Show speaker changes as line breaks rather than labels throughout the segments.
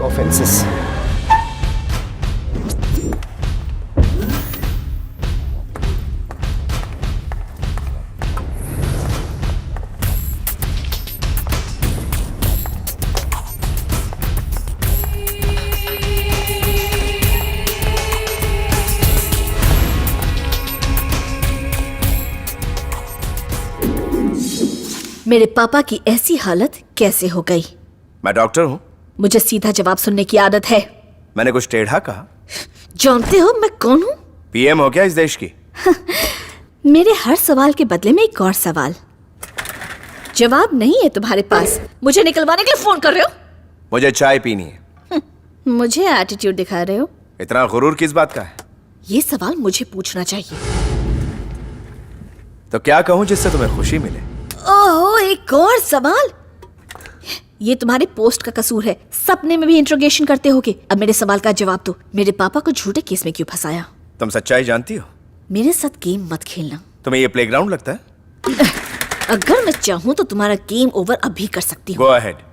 Offences.
मेरे पापा की ऐसी हालत कैसे हो गई?
मैं डॉक्टर हूँ।
मुझे सीधा जवाब सुनने की आदत है।
मैंने कुछ टेढ़ा कहा?
जानते हो मैं कौन हूँ?
पीएम हो क्या इस देश की?
मेरे हर सवाल के बदले में एक और सवाल। जवाब नहीं है तुम्हारे पास? मुझे निकलवाने के लिए फोन कर रहे हो?
मुझे चाय पीनी है।
मुझे एटीट्यूड दिखा रहे हो?
इतना गुरूर किस बात का है?
ये सवाल मुझे पूछना चाहिए।
तो क्या कहूँ जिससे तुम्हें खुशी मिले?
ओह, एक और सवाल। ये तुम्हारे पोस्ट का कसूर है। सपने में भी इंट्रोगेशन करते होगे। अब मेरे सवाल का जवाब दो। मेरे पापा को झूठे केस में क्यों फंसाया?
तुम सच्चाई जानती हो?
मेरे साथ गेम मत खेलना।
तुम्हें ये प्लेग्राउंड लगता है?
अगर मैं चाहूँ तो तुम्हारा गेम ओवर अभी कर सकती हूँ।
Go ahead.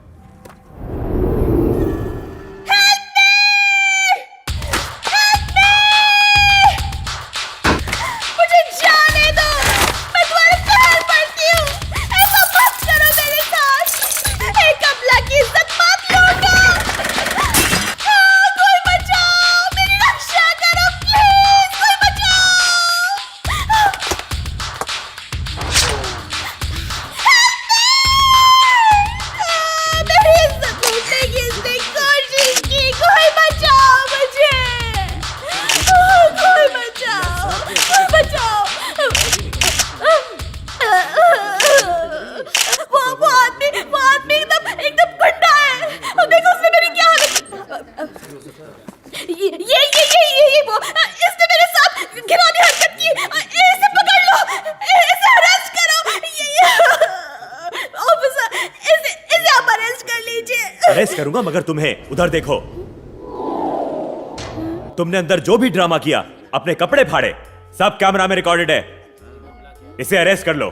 अरेस्ट करूंगा, मगर तुम्हें उधर देखो। तुमने अंदर जो भी ड्रामा किया, अपने कपड़े फाड़े, सब कैमरा में रिकॉर्डेड है। इसे अरेस्ट कर लो।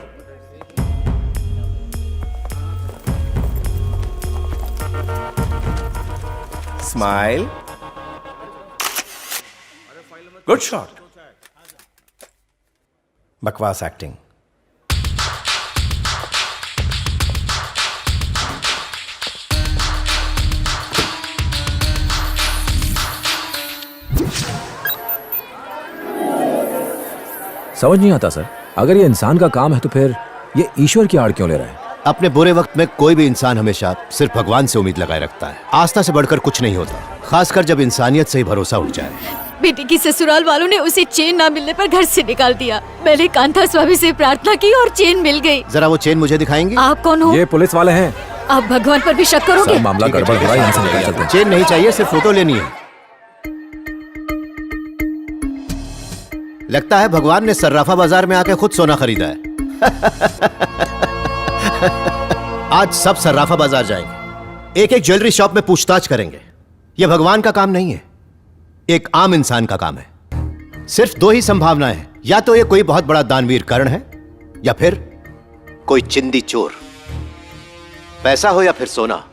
स्माइल। Good shot. बकवास एक्टिंग।
समझ नहीं आता सर, अगर ये इंसान का काम है तो फिर ये ईश्वर की आड़ क्यों ले रहा है?
अपने बुरे वक्त में कोई भी इंसान हमेशा सिर्फ भगवान से उम्मीद लगाए रखता है। आस्था से बढ़कर कुछ नहीं होता, खासकर जब इंसानियत से ही भरोसा उठ जाए।
बेटी की ससुराल वालों ने उसे चेन ना मिलने पर घर से निकाल दिया। मैंने कांता स्वामी से प्रार्थना की और चेन मिल गई।
जरा वो चेन मुझे दिखाएंगे?
आप कौन हो?
ये पुलिस वाले हैं।
आप भगवान पर भी शक करोगे?
सर, मामला गड़बड़ हो रहा है, यहाँ से निकल चलते हैं।
चेन नहीं चाहिए, सिर्फ फोटो लेनी है। लगता है भगवान ने सर्राफा बाजार में आके खुद सोना खरीदा है। आज सब सर्राफा बाजार जाएंगे, एक एक ज्वेलरी शॉप में पूछताछ करेंगे। यह भगवान का काम नहीं है, एक आम इंसान का काम है। सिर्फ दो ही संभावनाएं हैं, या तो ये कोई बहुत बड़ा दानवीर कर्ण है, या फिर कोई चिंदी चोर। पैसा हो या फिर सोना,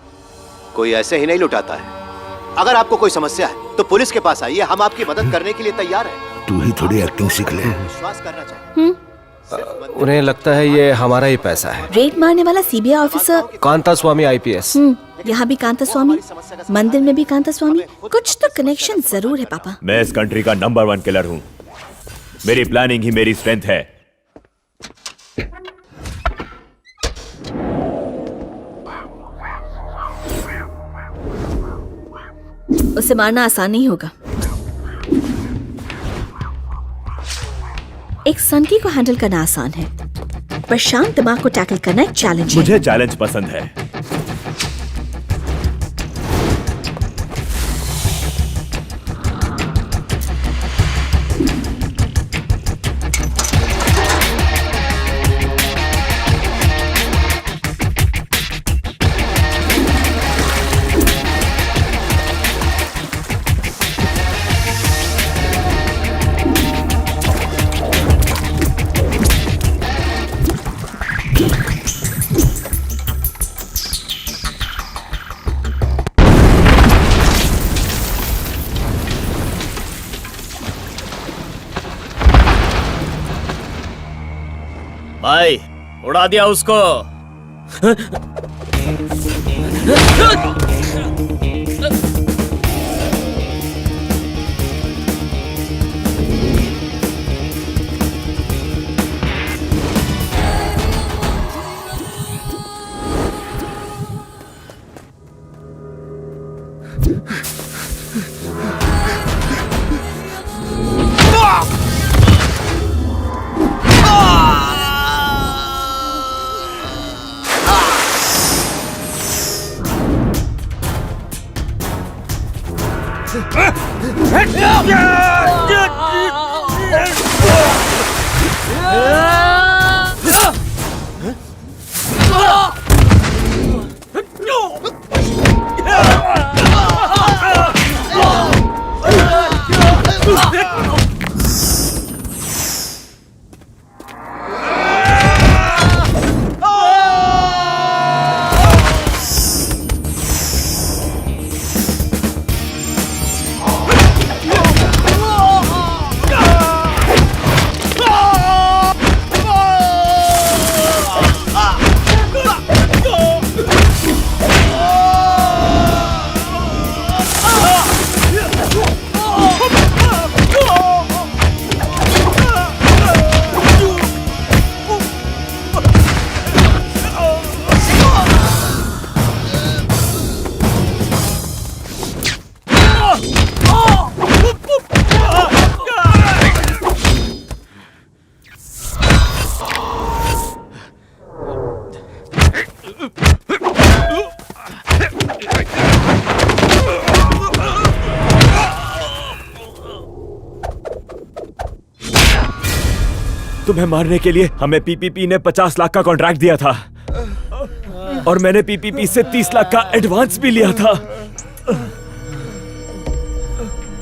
कोई ऐसे ही नहीं लुटाता है। अगर आपको कोई समस्या है तो पुलिस के पास आइए, हम आपकी मदद करने के लिए तैयार हैं।
तू ही थोड़ी एक्टिंग सीख ले।
विश्वास करना चाहिए।
उन्हें लगता है ये हमारा ही पैसा है।
रेड मारने वाला सीबीआई ऑफिसर
कांता स्वामी आईपीएस।
यहाँ भी कांता स्वामी, मंदिर में भी कांता स्वामी। कुछ तो कनेक्शन जरूर है पापा।
मैं इस कंट्री का नंबर 1 किलर हूं। मेरी प्लानिंग ही मेरी स्ट्रेंथ है।
उसे मारना आसान नहीं होगा। एक सनकी को हैंडल करना आसान है, पर शांत दिमाग को टैकल करना एक चैलेंज है।
मुझे चैलेंज पसंद है।
भाई उड़ा दिया उसको।
तुम्हें मारने के लिए हमें पीपीपी ने 50 लाख का कॉन्ट्रैक्ट दिया था और मैंने पीपीपी से 30 लाख का एडवांस भी लिया था।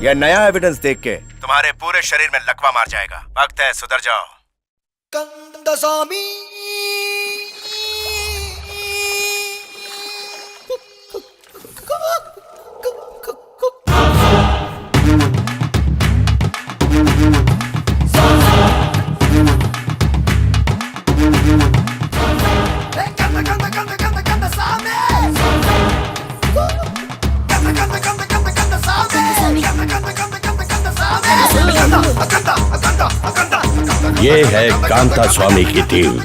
यह नया एविडेंस देख के तुम्हारे पूरे शरीर में लकवा मार जाएगा। वक्त है, सुधर जाओ।
ये है कांता स्वामी की टीम।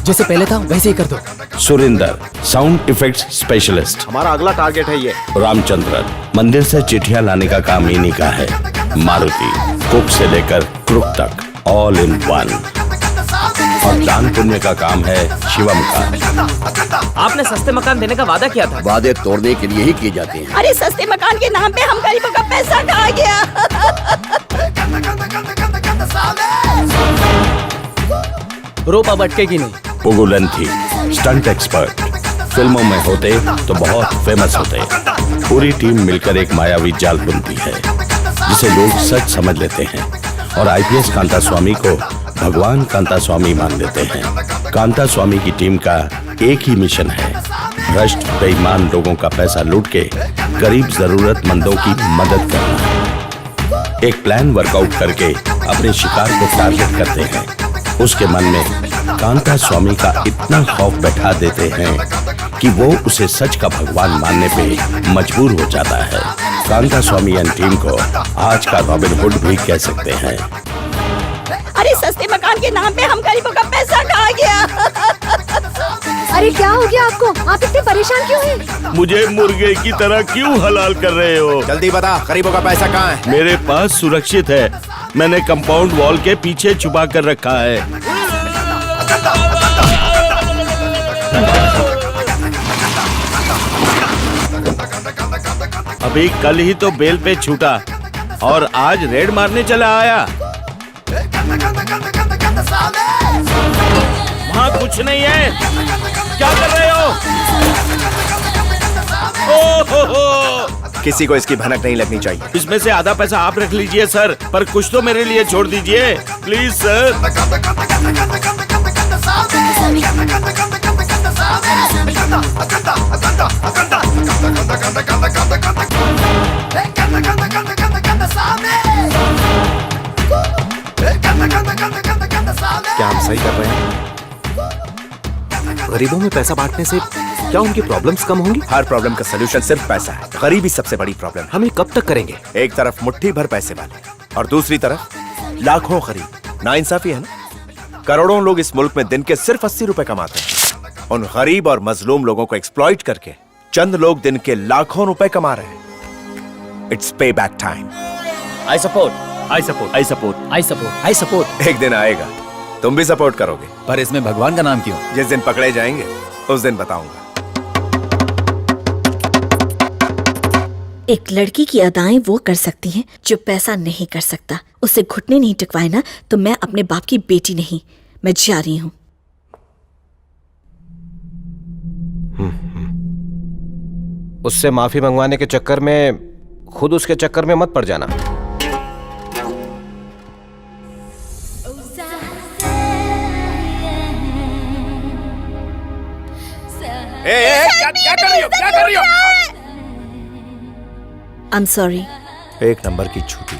जैसे पहले था वैसे ही कर दो।
Surinder sound effects specialist.
हमारा अगला टारगेट है ये।
रामचंद्रन मंदिर से चिट्ठियां लाने का काम इन्हीं का है। मारुति कुक से लेकर क्रुक तक ऑल इन वन। और दान पुण्य का काम है शिवम का।
आपने सस्ते मकान देने का वादा किया था।
वादे तोड़ने के लिए ही किए जाते हैं।
अरे सस्ते मकान के नाम पे हम गरीबों का पैसा खा गया।
रोपा भटकेगी नहीं।
पुगुलन थी स्टंट एक्सपर्ट। फिल्मों में होते तो बहुत फेमस होते। पूरी टीम मिलकर एक मायावी जाल बुनती है जिसे लोग सच समझ लेते हैं और आईपीएस कांता स्वामी को भगवान कांता स्वामी मान लेते हैं। कांता स्वामी की टीम का एक ही मिशन है, भ्रष्ट बेईमान लोगों का पैसा लूट के गरीब जरूरतमंदों की मदद करना। एक प्लान वर्कआउट करके अपने शिकार को टारगेट करते हैं। उसके मन में कांता स्वामी का इतना खौफ बैठा देते हैं कि वो उसे सच का भगवान मानने पे मजबूर हो जाता है। कांता स्वामी एंड टीम को आज का रॉबिन हुड भी कह सकते हैं।
अरे सस्ते मकान के नाम पे हम गरीबों का पैसा खा गया।
अरे क्या हो गया आपको? आप इतने परेशान क्यों हैं?
मुझे मुर्गे की तरह क्यों हलाल कर रहे हो?
जल्दी बता, गरीबों का पैसा कहाँ है?
मेरे पास सुरक्षित है। मैंने कंपाउंड वॉल के पीछे छुपा कर रखा है। अभी कल ही तो बेल पे छूटा और आज रेड मारने चला आया। वहाँ कुछ नहीं है। क्या कर रहे हो?
किसी को इसकी भनक नहीं लगनी चाहिए।
इसमें से आधा पैसा आप रख लीजिए सर, पर कुछ तो मेरे लिए छोड़ दीजिए प्लीज सर।
क्या हम सही कर रहे हैं?
गरीबों में पैसा बांटने से क्या उनकी प्रॉब्लम्स कम होंगी?
हर प्रॉब्लम का सलूशन सिर्फ पैसा है। गरीबी सबसे बड़ी प्रॉब्लम है।
हम ये कब तक करेंगे?
एक तरफ मुट्ठी भर पैसे वाले और दूसरी तरफ लाखों गरीब। नाइंसाफी है ना। करोड़ों लोग इस मुल्क में दिन के सिर्फ 80 रुपए कमाते हैं। उन गरीब और मजलूम लोगों को एक्सप्लॉइट करके चंद लोग दिन के लाखों रुपए कमा रहे हैं। इट्स पे back time.
I support,
I support, I support,
I support, I support.
एक दिन आएगा तुम भी सपोर्ट करोगे।
पर इसमें भगवान का नाम क्यों?
जिस दिन पकड़े जाएंगे उस दिन बताऊंगा।
एक लड़की की अदाएं वो कर सकती हैं जो पैसा नहीं कर सकता। उसे घुटने नहीं टिकवाए ना तो मैं अपने बाप की बेटी नहीं। मैं जा रही हूँ।
उससे माफी मंगवाने के चक्कर में खुद उसके चक्कर में मत पड़ जाना।
क्या कर रही हो? क्या कर रही हो?
I am sorry.
एक नंबर की झूठी।